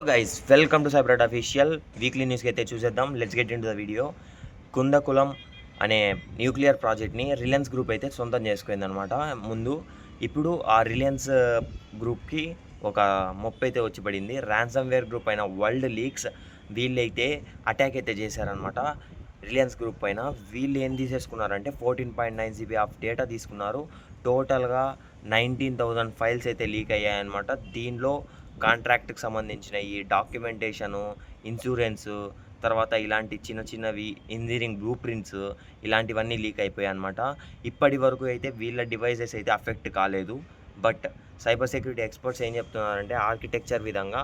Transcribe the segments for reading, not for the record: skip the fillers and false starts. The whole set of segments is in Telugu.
Guys welcome to Cybert official weekly న్యూస్కి అయితే చూసేద్దాం. Let's get into the video. Kudankulam అనే న్యూక్లియర్ ప్రాజెక్ట్ని రిలయన్స్ గ్రూప్ అయితే సొంతం చేసుకుందనమాట ముందు. ఇప్పుడు ఆ రిలయన్స్ గ్రూప్కి ఒక మొప్పు అయితే వచ్చి పడింది. ర్యాన్సమ్వేర్ గ్రూప్ అయిన వరల్డ్ లీక్స్ వీళ్ళైతే అటాక్ అయితే చేశారనమాట రిలయన్స్ గ్రూప్ పైన. వీళ్ళు ఏం తీసేసుకున్నారంటే 14.9 GB ఆఫ్ డేటా తీసుకున్నారు. టోటల్గా 19,000 ఫైల్స్ అయితే లీక్ అయ్యాయన్నమాట. దీనిలో కాంట్రాక్ట్కి సంబంధించిన ఈ డాక్యుమెంటేషను, ఇన్సూరెన్సు, తర్వాత ఇలాంటి చిన్న చిన్నవి ఇంజనీరింగ్ బ్లూ ప్రింట్స్ ఇలాంటివన్నీ లీక్ అయిపోయాయి అనమాట. ఇప్పటి వరకు అయితే వీళ్ళ డివైజెస్ అయితే అఫెక్ట్ కాలేదు. బట్ సైబర్ సెక్యూరిటీ ఎక్స్పర్ట్స్ ఏం చెప్తున్నారంటే ఆర్కిటెక్చర్ విధంగా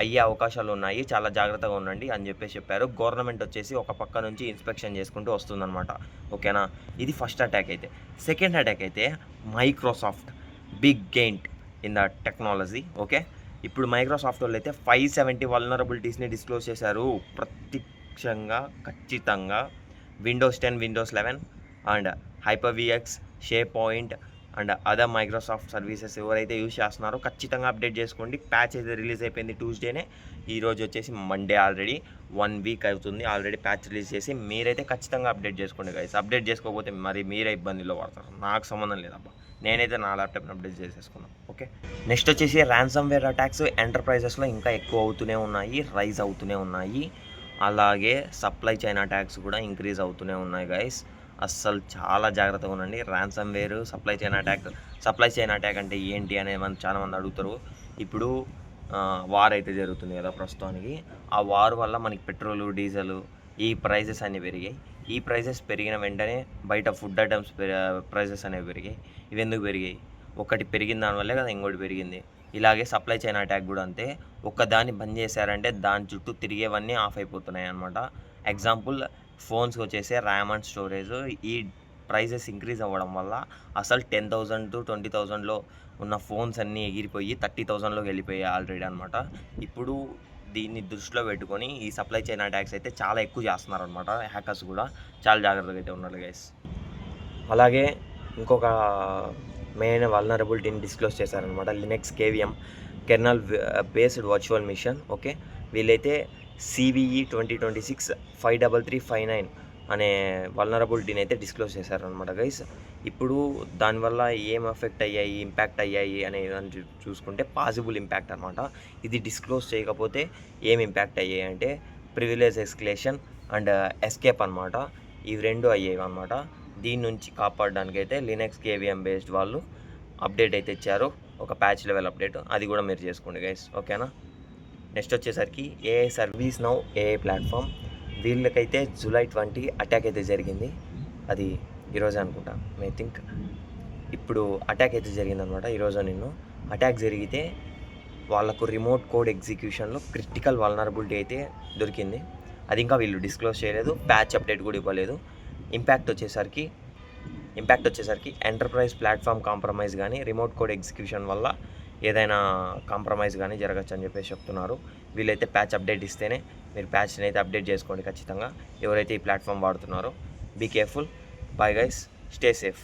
అయ్యే అవకాశాలు ఉన్నాయి, చాలా జాగ్రత్తగా ఉండండి అని చెప్పారు. గవర్నమెంట్ వచ్చేసి ఒక పక్క నుంచి ఇన్స్పెక్షన్ చేసుకుంటూ వస్తుందన్నమాట. ఓకేనా, ఇది ఫస్ట్ అటాక్ అయితే. సెకండ్ అటాక్ అయితే Microsoft big giant in the technology. Okay, ఇప్పుడు మైక్రోసాఫ్ట్ వాళ్ళు అయితే 570 వల్నరబిలిటీస్ని డిస్క్లోజ్ చేశారు. ప్రత్యక్షంగా ఖచ్చితంగా విండోస్ 10, విండోస్ 11 అండ్ హైపర్విఎక్స్, SharePoint and other Microsoft services ఎవరైతే యూజ్ చేస్తున్నారో ఖచ్చితంగా అప్డేట్ చేసుకోండి. ప్యాచ్ అయితే రిలీజ్ అయిపోయింది ట్యూస్డేనే. ఈరోజు వచ్చేసి మండే, ఆల్రెడీ 1 వీక్ అవుతుంది ఆల్రెడీ ప్యాచ్ రిలీజ్ చేసి. మీరైతే ఖచ్చితంగా అప్డేట్ చేసుకోండి గైస్. అప్డేట్ చేసుకోకపోతే మరి మీరే ఇబ్బందిలో పడతారు. నాకు సంబంధం లేదబ్బా, నేనైతే నా ల్యాప్టాప్ని అప్డేట్ చేసేసుకున్నాను. ఓకే, నెక్స్ట్ వచ్చేసి ర్యాన్సమ్వేర్ అటాక్స్ ఎంటర్ప్రైజెస్లో ఇంకా ఎక్కువ అవుతూనే ఉన్నాయి, రైజ్ అవుతూనే ఉన్నాయి. అలాగే సప్లై చైన్ అటాక్స్ కూడా ఇంక్రీజ్ అవుతూనే ఉన్నాయి గైస్. అస్సలు చాలా జాగ్రత్తగా ఉండండి. ర్యాన్సమ్వేర్, సప్లై చైన్ అటాక్ అంటే ఏంటి అనేది చాలామంది అడుగుతారు. ఇప్పుడు వార్ అయితే జరుగుతుంది కదా ప్రస్తుతానికి. ఆ వార్ వల్ల మనకి పెట్రోలు, డీజిల్ ఈ ప్రైజెస్ అన్నీ పెరిగాయి. ఈ ప్రైజెస్ పెరిగిన వెంటనే బయట ఫుడ్ ఐటమ్స్ ప్రైజెస్ అనేవి పెరిగాయి. ఇవి ఎందుకు పెరిగాయి? ఒకటి పెరిగిన దానివల్లే కదా ఇంకోటి పెరిగింది. ఇలాగే సప్లై చైన్ అటాక్ కూడా అంతే. ఒక్కదాన్ని బంద్ చేశారంటే దాని చుట్టూ తిరిగేవన్నీ ఆఫ్ అయిపోతున్నాయి అనమాట. ఎగ్జాంపుల్ ఫోన్స్కి వచ్చేసి ర్యామ్ అండ్ స్టోరేజ్ ఈ ప్రైజెస్ ఇంక్రీజ్ అవ్వడం వల్ల అసలు 10,000 to 20,000లో ఉన్న ఫోన్స్ అన్నీ ఎగిరిపోయి 30,000లోకి వెళ్ళిపోయాయి ఆల్రెడీ అనమాట. ఇప్పుడు దీన్ని దృష్టిలో పెట్టుకొని ఈ సప్లై చైన్ అటాక్స్ అయితే చాలా ఎక్కువ చేస్తున్నారు అనమాట. హ్యాకర్స్ కూడా చాలా జాగ్రత్తగా అయితే ఉన్నారు గైస్. అలాగే ఇంకొక మెయిన్ వల్నరబిలిటీని డిస్క్లోజ్ చేశారనమాట. Linux KVM kernel based virtual machine. Okay, వీళ్ళైతే CVE 2026 53359 అనే వల్నరబిలిటీని అయితే డిస్క్లోజ్ చేశారనమాట గైస్. ఇప్పుడు దానివల్ల ఏం ఎఫెక్ట్ అయ్యాయి, ఇంపాక్ట్ అయ్యాయి అనేది చూసుకుంటే పాసిబుల్ ఇంపాక్ట్ అనమాట. ఇది డిస్క్లోజ్ చేయకపోతే ఏం ఇంపాక్ట్ అయ్యాయి అంటే ప్రివిలేజ్ ఎస్కలేషన్ అండ్ ఎస్కేప్ అనమాట. ఇవి రెండు అయ్యేవి అనమాట. దీని నుంచి కాపాడడానికి అయితే లినక్స్ కేవిఎం బేస్డ్ వాళ్ళు అప్డేట్ అయితే ఇచ్చారు, ఒక ప్యాచ్ లెవెల్ అప్డేట్. అది కూడా మీరు చేసుకోండి గైస్. ఓకేనా, నెక్స్ట్ వచ్చేసరికి AI ServiceNow AI platform. వీళ్ళకైతే July 20 అటాక్ అయితే జరిగింది. అది ఈరోజు అనుకుంటా, ఐ థింక్. ఇప్పుడు అటాక్ అయితే జరిగిందనమాట ఈరోజు. అటాక్ జరిగితే వాళ్ళకు రిమోట్ కోడ్ ఎగ్జిక్యూషన్లో క్రిటికల్ వల్నరబిలిటీ అయితే దొరికింది. అది ఇంకా వీళ్ళు డిస్క్లోజ్ చేయలేదు, ప్యాచ్ అప్డేట్ కూడా ఇవ్వలేదు. ఇంపాక్ట్ వచ్చేసరికి ఎంటర్ప్రైజ్ ప్లాట్ఫామ్ కాంప్రమైజ్ కానీ రిమోట్ కోడ్ ఎగ్జిక్యూషన్ వల్ల ఏదైనా కాంప్రమైజ్ కానీ జరగచ్చు అని చెప్పేసి చెప్తున్నారు. వీళ్ళైతే ప్యాచ్ అప్డేట్ ఇస్తేనే మీరు ప్యాచ్ని అయితే అప్డేట్ చేసుకోండి ఖచ్చితంగా, ఎవరైతే ఈ ప్లాట్ఫామ్ వాడుతున్నారో. Be careful. Bye guys, stay safe.